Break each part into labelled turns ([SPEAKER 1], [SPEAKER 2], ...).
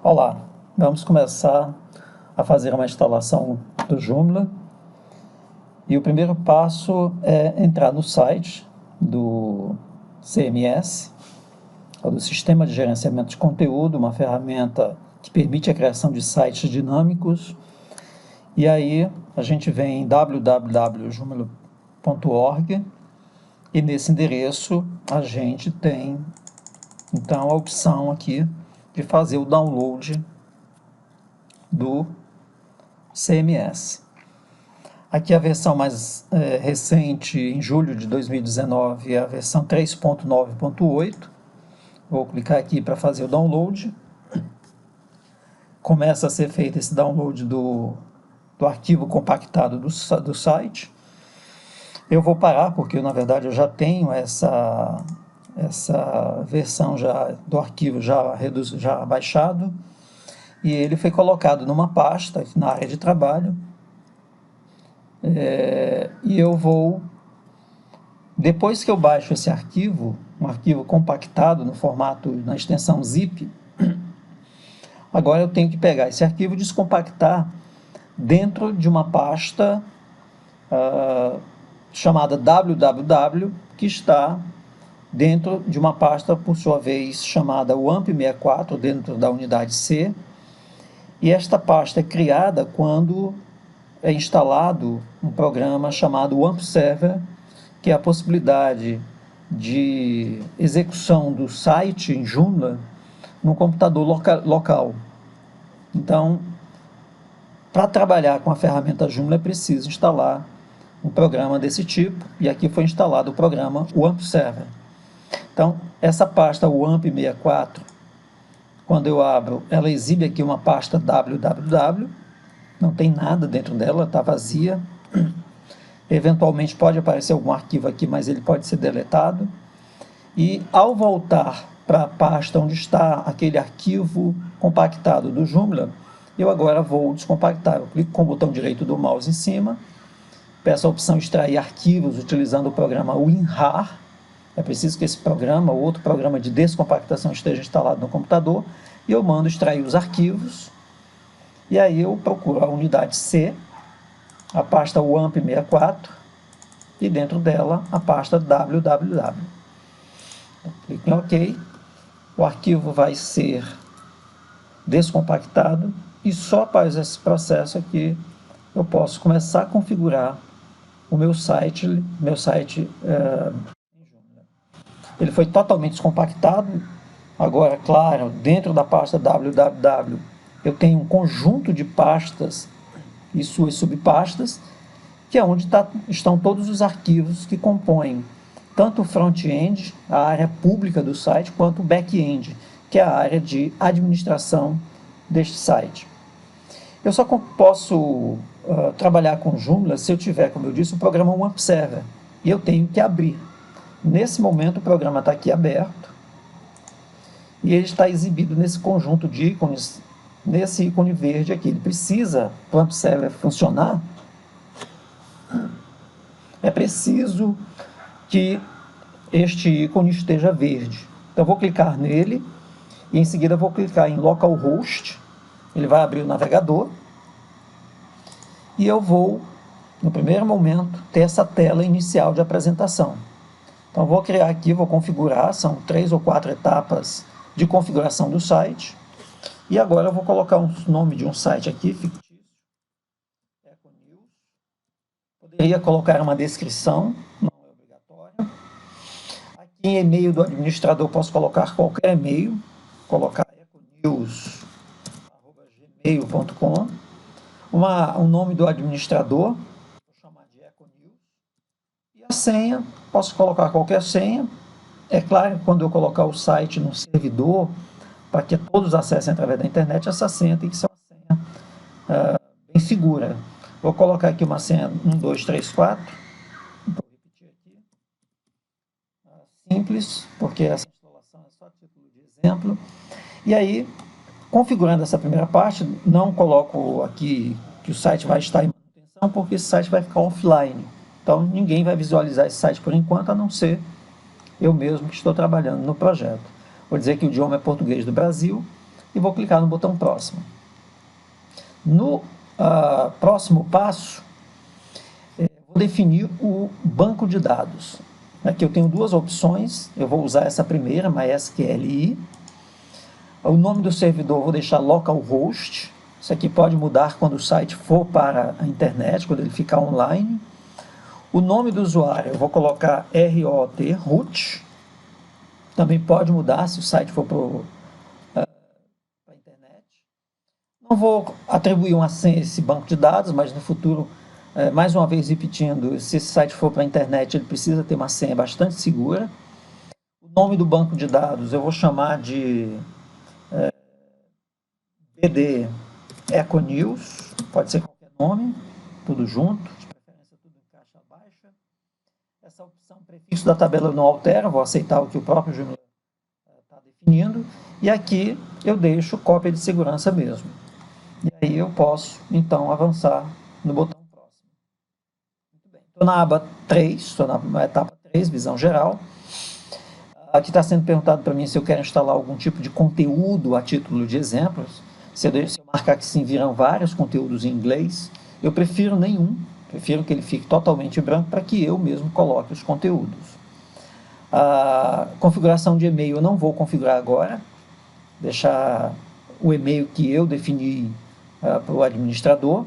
[SPEAKER 1] Olá, vamos começar a fazer uma instalação do Joomla e o primeiro passo é entrar no site do CMS, ou do Sistema de Gerenciamento de Conteúdo, uma ferramenta que permite a criação de sites dinâmicos. E aí a gente vem em www.joomla.org e nesse endereço a gente tem então a opção aqui de fazer o download do CMS. Aqui a versão mais recente, em julho de 2019, é a versão 3.9.8. Vou clicar aqui para fazer o download. Começa a ser feito esse download do arquivo compactado do site. Eu vou parar porque, na verdade, eu já tenho essa versão do arquivo já baixado. E ele foi colocado numa pasta na área de trabalho. E eu vou, depois que eu baixo esse arquivo, um arquivo compactado no formato, na extensão zip, agora eu tenho que pegar esse arquivo e descompactar dentro de uma pasta chamada www, que está dentro de uma pasta, por sua vez, chamada WAMP64, dentro da unidade C. E esta pasta é criada quando é instalado um programa chamado WAMP Server, que é a possibilidade de execução do site em Joomla no computador local. Então, para trabalhar com a ferramenta Joomla é preciso instalar um programa desse tipo, e aqui foi instalado o programa WAMP Server. Então, essa pasta WAMP64, quando eu abro, ela exibe aqui uma pasta www, não tem nada dentro dela, está vazia. Eventualmente pode aparecer algum arquivo aqui, mas ele pode ser deletado. E ao voltar para a pasta onde está aquele arquivo compactado do Joomla, eu agora vou descompactar. Eu clico com o botão direito do mouse em cima, peço a opção extrair arquivos utilizando o programa WinRAR. É preciso que esse programa ou outro programa de descompactação esteja instalado no computador, e eu mando extrair os arquivos. E aí eu procuro a unidade C, a pasta WAMP64, e dentro dela a pasta www. Clico em OK, o arquivo vai ser descompactado, e só após esse processo aqui eu posso começar a configurar o meu site. Ele foi totalmente descompactado. Agora, claro, dentro da pasta www eu tenho um conjunto de pastas e suas subpastas, que é onde estão todos os arquivos que compõem tanto o front-end, a área pública do site, quanto o back-end, que é a área de administração deste site. Eu só posso trabalhar com Joomla se eu tiver, como eu disse, o programa WAMP Server, e eu tenho que abrir. Nesse momento o programa está aqui aberto, e ele está exibido nesse conjunto de ícones, nesse ícone verde aqui. Ele precisa, para o WAMP Server funcionar, é preciso que este ícone esteja verde. Então eu vou clicar nele, e em seguida vou clicar em localhost, ele vai abrir o navegador, e eu vou, no primeiro momento, ter essa tela inicial de apresentação. Então vou criar aqui, vou configurar, são 3 ou 4 etapas de configuração do site. E agora eu vou colocar um nome de um site aqui, fictício, EcoNews. Poderia colocar uma descrição, não é obrigatório. Aqui em e-mail do administrador posso colocar qualquer e-mail, colocar econews@gmail.com. Um nome do administrador, vou chamar de EcoNews. E a senha, posso colocar qualquer senha. É claro que quando eu colocar o site no servidor, para que todos acessem através da internet, essa senha tem que ser uma senha bem segura. Vou colocar aqui uma senha 1234. Vou repetir aqui. Simples, porque essa instalação é só título de exemplo. E aí, configurando essa primeira parte, não coloco aqui que o site vai estar em manutenção, porque esse site vai ficar offline. Então, ninguém vai visualizar esse site por enquanto, a não ser eu mesmo que estou trabalhando no projeto. Vou dizer que o idioma é português do Brasil, e vou clicar no botão próximo. No próximo passo, vou definir o banco de dados. Aqui eu tenho duas opções, eu vou usar essa primeira, MySQLi. O nome do servidor eu vou deixar localhost. Isso aqui pode mudar quando o site for para a internet, quando ele ficar online. O nome do usuário eu vou colocar ROT, root. Também pode mudar se o site for para a internet. Não vou atribuir uma senha a esse banco de dados, mas no futuro, mais uma vez repetindo, se esse site for para a internet, ele precisa ter uma senha bastante segura. O nome do banco de dados eu vou chamar de BD Econews, pode ser qualquer nome, tudo junto, de preferência tudo em caixa baixa. Essa opção prefixo da tabela eu não altero, vou aceitar o que o próprio Joomla está definindo. E aqui eu deixo cópia de segurança mesmo. E aí eu posso, então, avançar no botão próximo. Muito bem. Estou na aba 3, estou na etapa 3, visão geral. Aqui está sendo perguntado para mim se eu quero instalar algum tipo de conteúdo a título de exemplos. Se eu marcar que sim, viram vários conteúdos em inglês. Eu prefiro nenhum, prefiro que ele fique totalmente branco para que eu mesmo coloque os conteúdos. A configuração de e-mail eu não vou configurar agora, deixar o e-mail que eu defini para o administrador.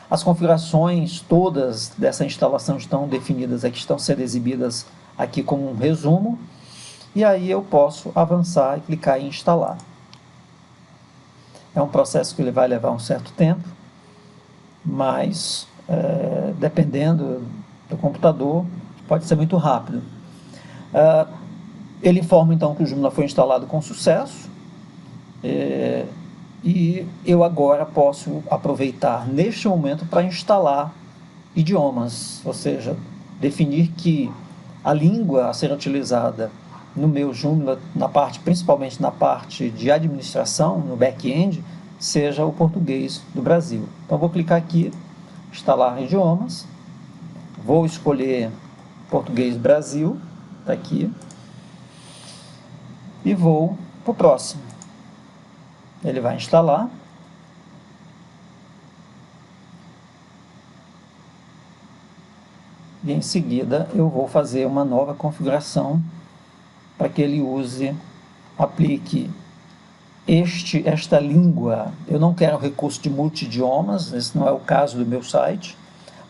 [SPEAKER 1] As configurações todas dessa instalação estão definidas aqui, estão sendo exibidas aqui como um resumo. E aí eu posso avançar e clicar em instalar. É um processo que ele vai levar um certo tempo, mas dependendo do computador, pode ser muito rápido. Ele informa então que o Joomla foi instalado com sucesso, e eu agora posso aproveitar neste momento para instalar idiomas, ou seja, definir que a língua a ser utilizada no meu Joomla, principalmente na parte de administração, no back-end, seja o português do Brasil. Então vou clicar aqui, instalar idiomas, vou escolher português Brasil, está aqui, e vou para o próximo. Ele vai instalar. E em seguida eu vou fazer uma nova configuração para que ele aplique esta língua. Eu não quero recurso de multi-idiomas, esse não é o caso do meu site,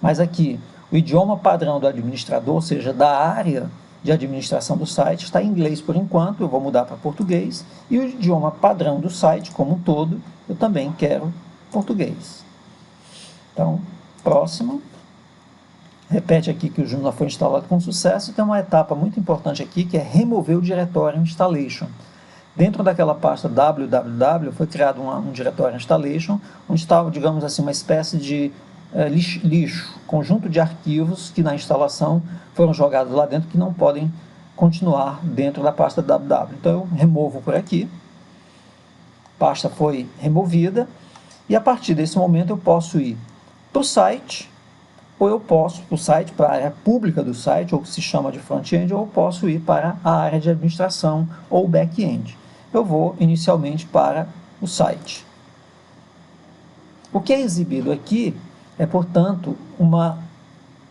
[SPEAKER 1] mas aqui o idioma padrão do administrador, ou seja, da área de administração do site, está em inglês por enquanto, eu vou mudar para português, e o idioma padrão do site como um todo, eu também quero português. Então, próximo. Repete aqui que o Joomla foi instalado com sucesso, e tem uma etapa muito importante aqui, que é remover o diretório installation. Dentro daquela pasta www foi criado um diretório installation, onde está, digamos assim, uma espécie de lixo, conjunto de arquivos que na instalação foram jogados lá dentro, que não podem continuar dentro da pasta www. Então eu removo por aqui, a pasta foi removida, e a partir desse momento eu posso ir para o site, ou eu posso para o site, para a área pública do site, ou que se chama de front-end, ou eu posso ir para a área de administração ou back-end. Eu vou inicialmente para o site. O que é exibido aqui é, portanto,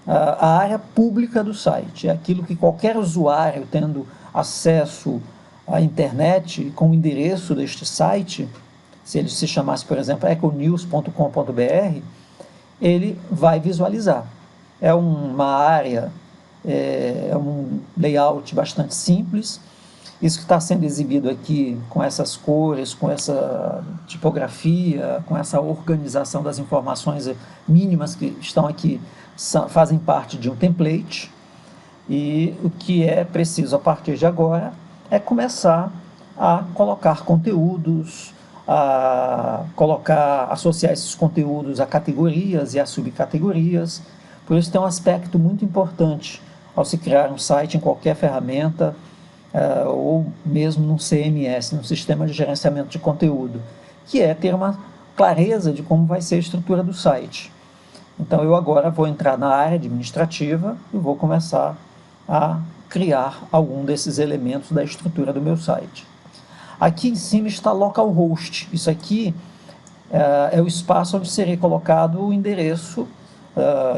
[SPEAKER 1] a área pública do site. É aquilo que qualquer usuário tendo acesso à internet com o endereço deste site, se ele se chamasse, por exemplo, econews.com.br, ele vai visualizar. É uma área, é um layout bastante simples. Isso que está sendo exibido aqui, com essas cores, com essa tipografia, com essa organização das informações mínimas que estão aqui, fazem parte de um template. E o que é preciso a partir de agora é começar a colocar conteúdos, associar esses conteúdos a categorias e a subcategorias. Por isso tem um aspecto muito importante ao se criar um site em qualquer ferramenta, ou mesmo num CMS, num sistema de gerenciamento de conteúdo, que é ter uma clareza de como vai ser a estrutura do site. Então eu agora vou entrar na área administrativa e vou começar a criar algum desses elementos da estrutura do meu site. Aqui em cima está localhost. Isso aqui é o espaço onde seria colocado o endereço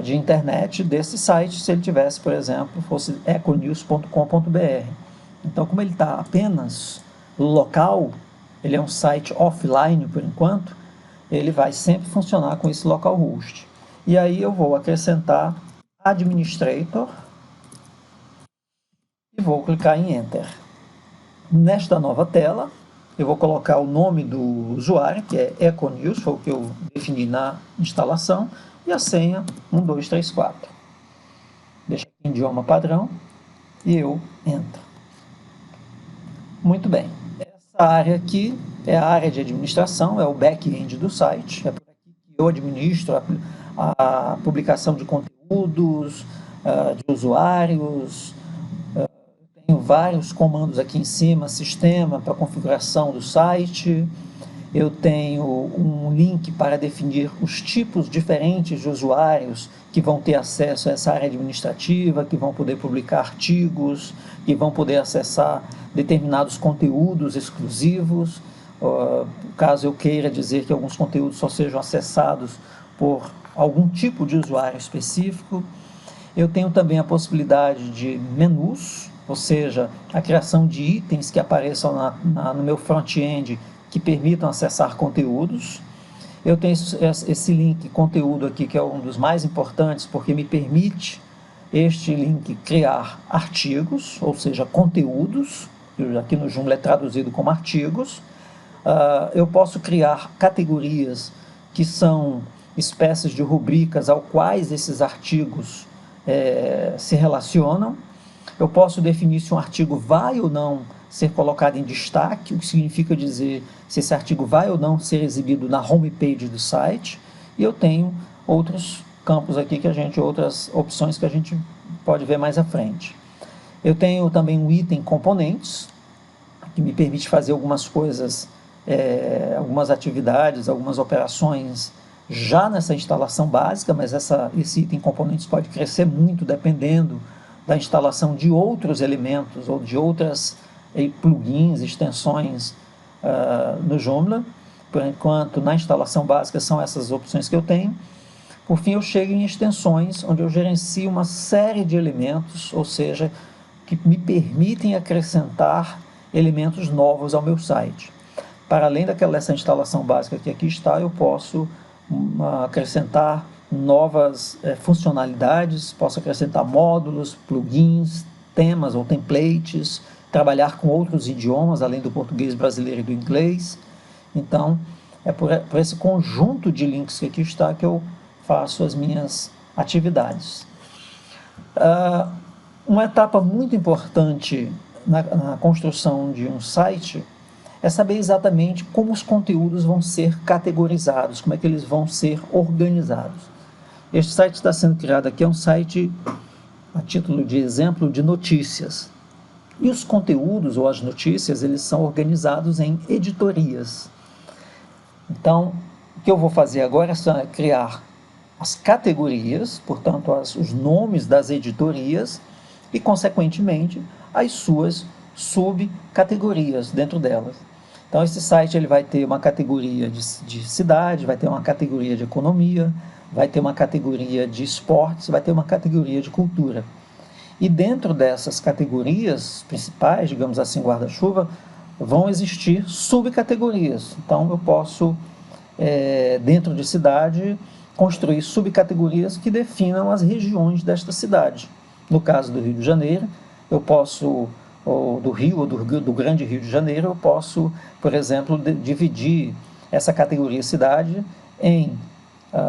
[SPEAKER 1] de internet desse site, se ele tivesse, por exemplo, fosse econews.com.br. Então, como ele está apenas local, ele é um site offline por enquanto, ele vai sempre funcionar com esse localhost. E aí eu vou acrescentar administrator e vou clicar em Enter. Nesta nova tela, eu vou colocar o nome do usuário, que é Econews, foi o que eu defini na instalação, e a senha 1234. Deixa aqui em idioma padrão e eu entro. Muito bem. Essa área aqui é a área de administração, é o back-end do site, é por aqui que eu administro a publicação de conteúdos, de usuários. Tenho vários comandos aqui em cima, sistema para configuração do site. Eu tenho um link para definir os tipos diferentes de usuários que vão ter acesso a essa área administrativa, que vão poder publicar artigos, que vão poder acessar determinados conteúdos exclusivos, caso eu queira dizer que alguns conteúdos só sejam acessados por algum tipo de usuário específico. Eu tenho também a possibilidade de menus, ou seja, a criação de itens que apareçam no meu front-end que permitam acessar conteúdos. Eu tenho esse link conteúdo aqui, que é um dos mais importantes, porque me permite este link criar artigos, ou seja, conteúdos, que aqui no Joomla é traduzido como artigos. Eu posso criar categorias que são espécies de rubricas ao quais esses artigos se relacionam. Eu posso definir se um artigo vai ou não ser colocado em destaque, o que significa dizer se esse artigo vai ou não ser exibido na homepage do site. E eu tenho outros campos aqui, outras opções que a gente pode ver mais à frente. Eu tenho também um item componentes, que me permite fazer algumas coisas, algumas atividades, algumas operações já nessa instalação básica, mas esse item componentes pode crescer muito dependendo da instalação de outros elementos ou de outras plugins, extensões no Joomla. Por enquanto, na instalação básica são essas opções que eu tenho. Por fim, eu chego em extensões, onde eu gerencio uma série de elementos, ou seja, que me permitem acrescentar elementos novos ao meu site. Para além dessa instalação básica que aqui está, eu posso acrescentar novas funcionalidades, posso acrescentar módulos, plugins, temas ou templates, trabalhar com outros idiomas, além do português brasileiro e do inglês. Então, é por esse conjunto de links que aqui está que eu faço as minhas atividades. Uma etapa muito importante na construção de um site é saber exatamente como os conteúdos vão ser categorizados, como é que eles vão ser organizados. Este site está sendo criado aqui, é um site, a título de exemplo, de notícias. E os conteúdos ou as notícias, eles são organizados em editorias. Então, o que eu vou fazer agora é criar as categorias, portanto, os nomes das editorias e, consequentemente, as suas subcategorias dentro delas. Então, esse site ele vai ter uma categoria de cidade, vai ter uma categoria de economia, vai ter uma categoria de esportes, vai ter uma categoria de cultura. E dentro dessas categorias principais, digamos assim, guarda-chuva, vão existir subcategorias. Então, eu posso, dentro de cidade, construir subcategorias que definam as regiões desta cidade. No caso do Rio de Janeiro, eu posso, ou do Rio, ou do Grande Rio de Janeiro, eu posso, por exemplo, dividir essa categoria cidade em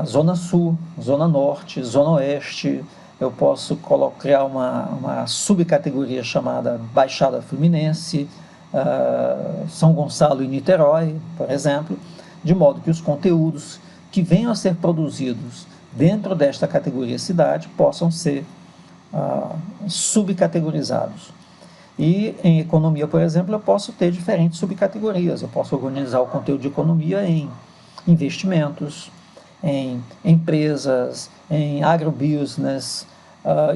[SPEAKER 1] Zona Sul, Zona Norte, Zona Oeste. Eu posso criar uma subcategoria chamada Baixada Fluminense, São Gonçalo e Niterói, por exemplo, de modo que os conteúdos que venham a ser produzidos dentro desta categoria cidade possam ser subcategorizados. E em economia, por exemplo, eu posso ter diferentes subcategorias. Eu posso organizar o conteúdo de economia em investimentos, em empresas, em agrobusiness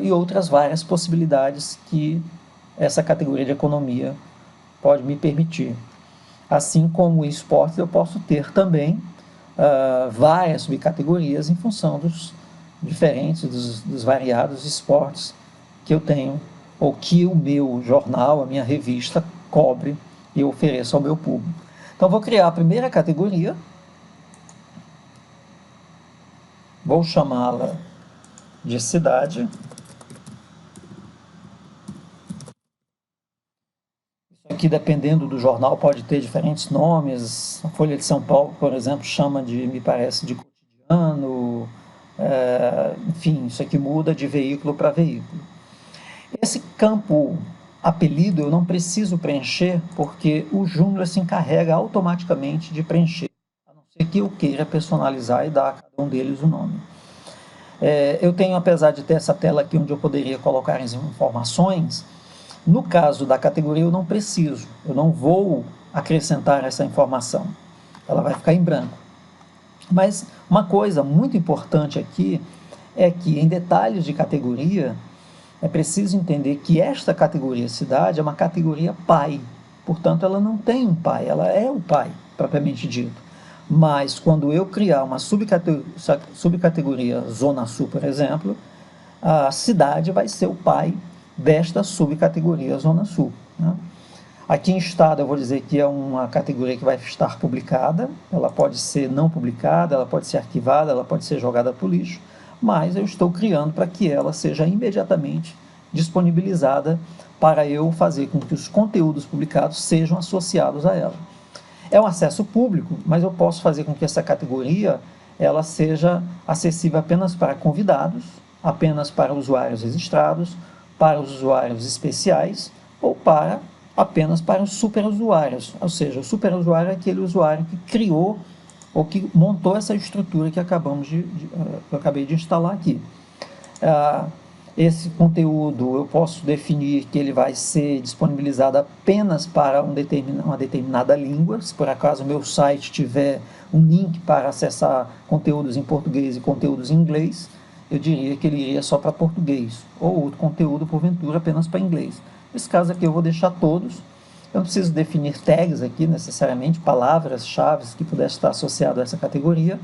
[SPEAKER 1] e outras várias possibilidades que essa categoria de economia pode me permitir. Assim como esportes, eu posso ter também várias subcategorias em função dos diferentes, dos variados esportes que eu tenho, ou que o meu jornal, a minha revista, cobre e ofereço ao meu público. Então, vou criar a primeira categoria, vou chamá-la de cidade. Isso aqui, dependendo do jornal, pode ter diferentes nomes. A Folha de São Paulo, por exemplo, chama de, me parece, de cotidiano. Enfim, isso aqui muda de veículo para veículo. Esse campo apelido eu não preciso preencher, porque o Joomla se encarrega automaticamente de preencher, a não ser que eu queira personalizar e dar a cada um deles o nome. Eu tenho, apesar de ter essa tela aqui onde eu poderia colocar as informações, no caso da categoria eu não preciso, eu não vou acrescentar essa informação, ela vai ficar em branco. Mas uma coisa muito importante aqui é que em detalhes de categoria é preciso entender que esta categoria cidade é uma categoria pai, portanto ela não tem um pai, ela é o pai propriamente dito. Mas quando eu criar uma subcategoria Zona Sul, por exemplo, a cidade vai ser o pai desta subcategoria Zona Sul, né? Aqui em estado eu vou dizer que é uma categoria que vai estar publicada, ela pode ser não publicada, ela pode ser arquivada, ela pode ser jogada para o lixo, mas eu estou criando para que ela seja imediatamente disponibilizada para eu fazer com que os conteúdos publicados sejam associados a ela. É um acesso público, mas eu posso fazer com que essa categoria ela seja acessível apenas para convidados, apenas para usuários registrados, para os usuários especiais ou apenas para os superusuários. Ou seja, o superusuário é aquele usuário que criou ou que montou essa estrutura que eu acabei de instalar aqui. Esse conteúdo eu posso definir que ele vai ser disponibilizado apenas para uma determinada língua. Se por acaso o meu site tiver um link para acessar conteúdos em português e conteúdos em inglês, eu diria que ele iria só para português, ou outro conteúdo, porventura, apenas para inglês. Nesse caso aqui eu vou deixar todos. Eu não preciso definir tags aqui necessariamente, palavras-chave que pudessem estar associadas a essa categoria,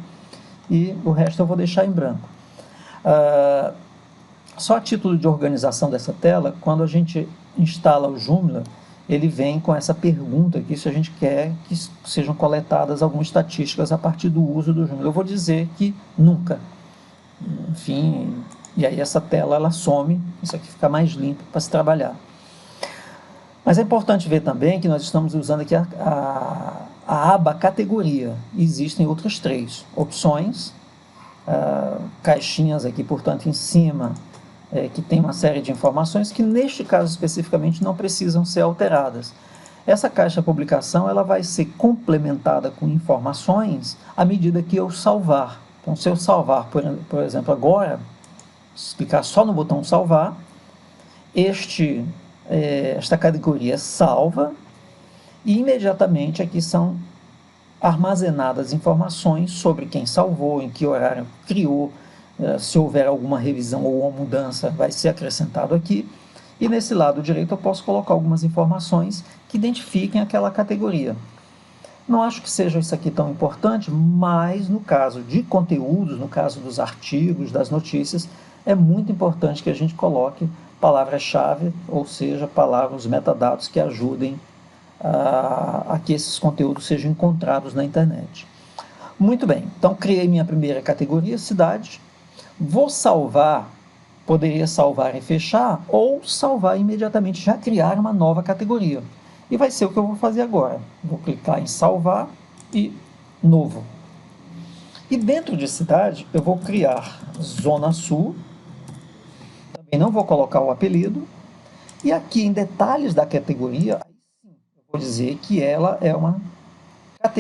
[SPEAKER 1] e o resto eu vou deixar em branco. Só a título de organização dessa tela, quando a gente instala o Joomla, ele vem com essa pergunta aqui se a gente quer que sejam coletadas algumas estatísticas a partir do uso do Joomla. Eu vou dizer que nunca. Enfim, e aí essa tela ela some, isso aqui fica mais limpo para se trabalhar. Mas é importante ver também que nós estamos usando aqui a aba categoria. Existem outras três opções, caixinhas aqui, portanto, em cima, que tem uma série de informações que, neste caso especificamente, não precisam ser alteradas. Essa caixa publicação ela vai ser complementada com informações à medida que eu salvar. Então, se eu salvar, por exemplo, agora, clicar só no botão salvar, esta categoria salva e imediatamente aqui são armazenadas informações sobre quem salvou, em que horário criou, se houver alguma revisão ou uma mudança vai ser acrescentado aqui, e nesse lado direito eu posso colocar algumas informações que identifiquem aquela categoria. Não acho que seja isso aqui tão importante, mas no caso de conteúdos, no caso dos artigos, das notícias, é muito importante que a gente coloque palavras-chave, ou seja, palavras, metadados que ajudem a que esses conteúdos sejam encontrados na internet. Muito bem, então criei minha primeira categoria, cidade. Vou salvar, poderia salvar e fechar, ou salvar imediatamente, já criar uma nova categoria. E vai ser o que eu vou fazer agora. Vou clicar em salvar e novo. E dentro de cidade, eu vou criar Zona Sul. Também não vou colocar o apelido. E aqui em detalhes da categoria, eu vou dizer que ela é uma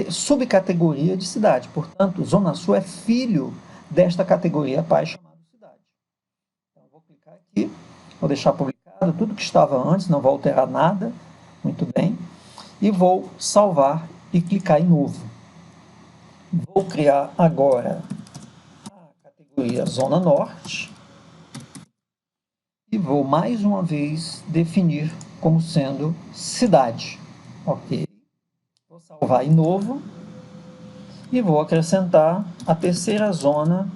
[SPEAKER 1] subcategoria de cidade. Portanto, Zona Sul é filho desta categoria pai chamada cidade. Então, eu vou clicar aqui, vou deixar publicado tudo que estava antes, não vou alterar nada. Muito bem. E vou salvar e clicar em novo. Vou criar agora a categoria Zona Norte. E vou mais uma vez definir como sendo cidade. Ok. Vou salvar em novo e vou acrescentar a terceira zona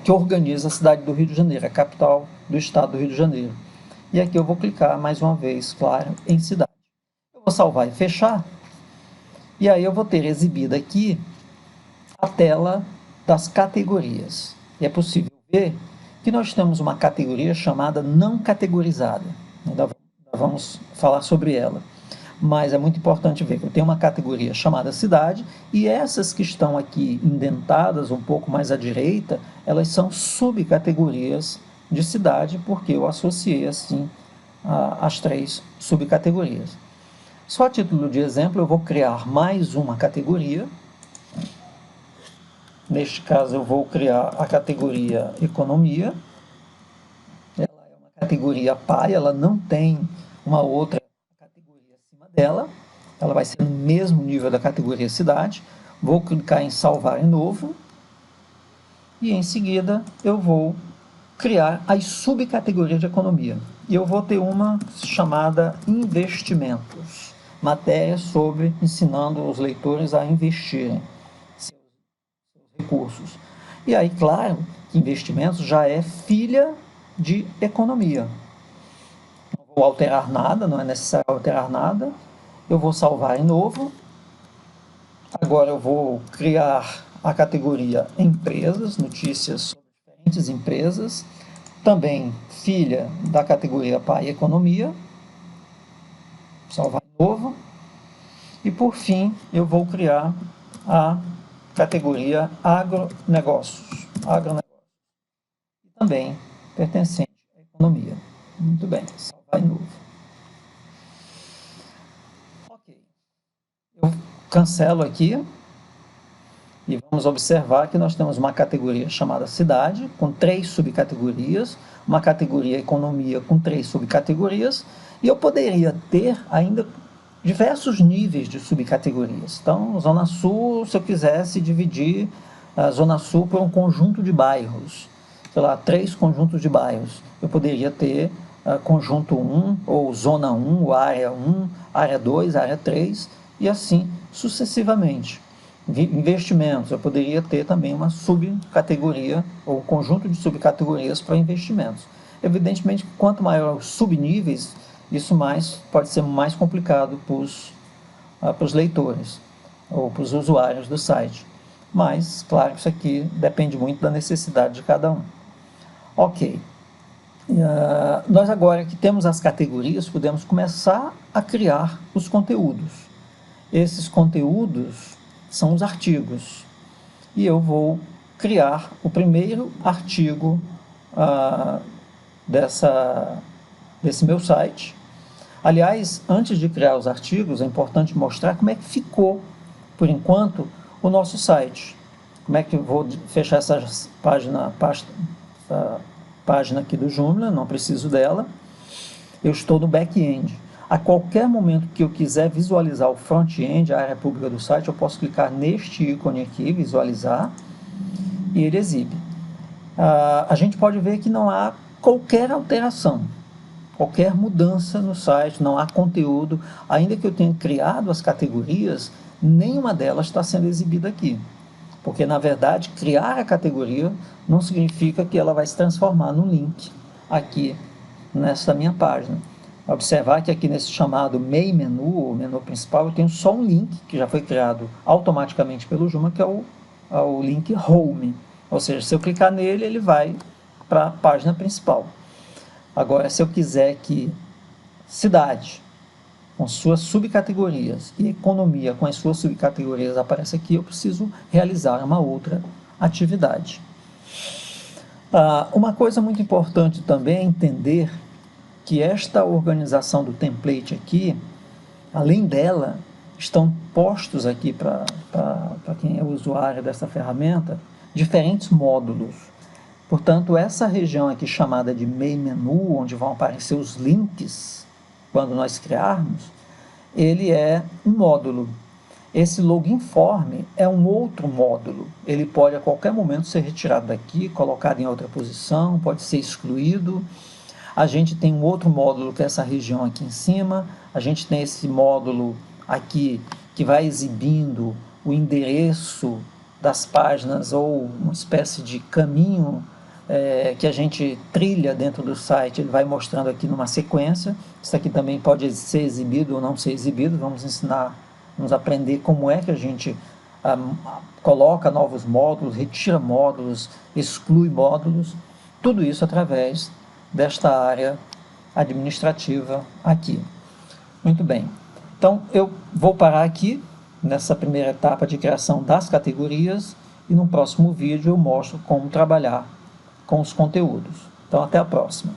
[SPEAKER 1] que organiza a cidade do Rio de Janeiro, a capital do estado do Rio de Janeiro. E aqui eu vou clicar mais uma vez, claro, em cidade. Eu vou salvar e fechar. E aí eu vou ter exibida aqui a tela das categorias. E é possível ver que nós temos uma categoria chamada não categorizada. Ainda vamos falar sobre ela. Mas é muito importante ver que eu tenho uma categoria chamada cidade, e essas que estão aqui indentadas um pouco mais à direita, elas são subcategorias de cidade, porque eu associei assim as três subcategorias. Só a título de exemplo, eu vou criar mais uma categoria. Neste caso, eu vou criar a categoria economia. Ela é uma categoria pai, ela não tem uma outra categoria acima dela. Ela vai ser no mesmo nível da categoria cidade. Vou clicar em salvar em novo. E em seguida, eu vou criar as subcategorias de economia. E eu vou ter uma chamada investimentos. Matéria sobre ensinando os leitores a investirem seus recursos. E aí, claro, que investimentos já é filha de economia. Não vou alterar nada, não é necessário alterar nada. Eu vou salvar em novo. Agora eu vou criar a categoria empresas, notícias sobre diferentes empresas. Também filha da categoria pai economia. Salvar de novo. E por fim, eu vou criar a categoria agronegócios. E também pertencente à economia. Muito bem, salvar de novo. Ok. Eu cancelo aqui. E vamos observar que nós temos uma categoria chamada cidade, com 3 subcategorias, uma categoria economia com 3 subcategorias, e eu poderia ter ainda diversos níveis de subcategorias. Então, Zona Sul, se eu quisesse dividir a Zona Sul por um conjunto de bairros, sei lá, 3 conjuntos de bairros, eu poderia ter conjunto 1, ou Zona 1, ou área 1, área 2, área 3, e assim sucessivamente. Investimentos, eu poderia ter também uma subcategoria ou um conjunto de subcategorias para investimentos. Evidentemente, quanto maior os subníveis, isso pode ser mais complicado para os leitores ou para os usuários do site. Mas, claro, isso aqui depende muito da necessidade de cada um. Ok. Nós agora que temos as categorias, podemos começar a criar os conteúdos. Esses conteúdos são os artigos. E eu vou criar o primeiro artigo desse meu site. Aliás, antes de criar os artigos, é importante mostrar como é que ficou, por enquanto, o nosso site. Como é que eu vou fechar essa página aqui do Joomla, não preciso dela. Eu estou no back-end. A qualquer momento que eu quiser visualizar o front-end, a área pública do site, eu posso clicar neste ícone aqui, visualizar, e ele exibe. A gente pode ver que não há qualquer alteração, qualquer mudança no site, não há conteúdo. Ainda que eu tenha criado as categorias, nenhuma delas está sendo exibida aqui. Porque, na verdade, criar a categoria não significa que ela vai se transformar num link aqui nessa minha página. Observar que aqui nesse chamado Main Menu, ou menu principal, eu tenho só um link que já foi criado automaticamente pelo Joomla, que é o link Home. Ou seja, se eu clicar nele, ele vai para a página principal. Agora, se eu quiser que cidade, com suas subcategorias, e economia, com as suas subcategorias, apareça aqui, eu preciso realizar uma outra atividade. Uma coisa muito importante também é entender que esta organização do template aqui, além dela, estão postos aqui para quem é usuário dessa ferramenta, diferentes módulos. Portanto, essa região aqui chamada de Main Menu, onde vão aparecer os links, quando nós criarmos, ele é um módulo. Esse Login Form é um outro módulo. Ele pode a qualquer momento ser retirado daqui, colocado em outra posição, pode ser excluído. A gente tem um outro módulo que é essa região aqui em cima, a gente tem esse módulo aqui que vai exibindo o endereço das páginas ou uma espécie de caminho que a gente trilha dentro do site. Ele vai mostrando aqui numa sequência. Isso aqui também pode ser exibido ou não ser exibido. Vamos aprender como é que a gente coloca novos módulos, retira módulos, exclui módulos, tudo isso através desta área administrativa aqui. Muito bem, então eu vou parar aqui nessa primeira etapa de criação das categorias e no próximo vídeo eu mostro como trabalhar com os conteúdos. Então até a próxima.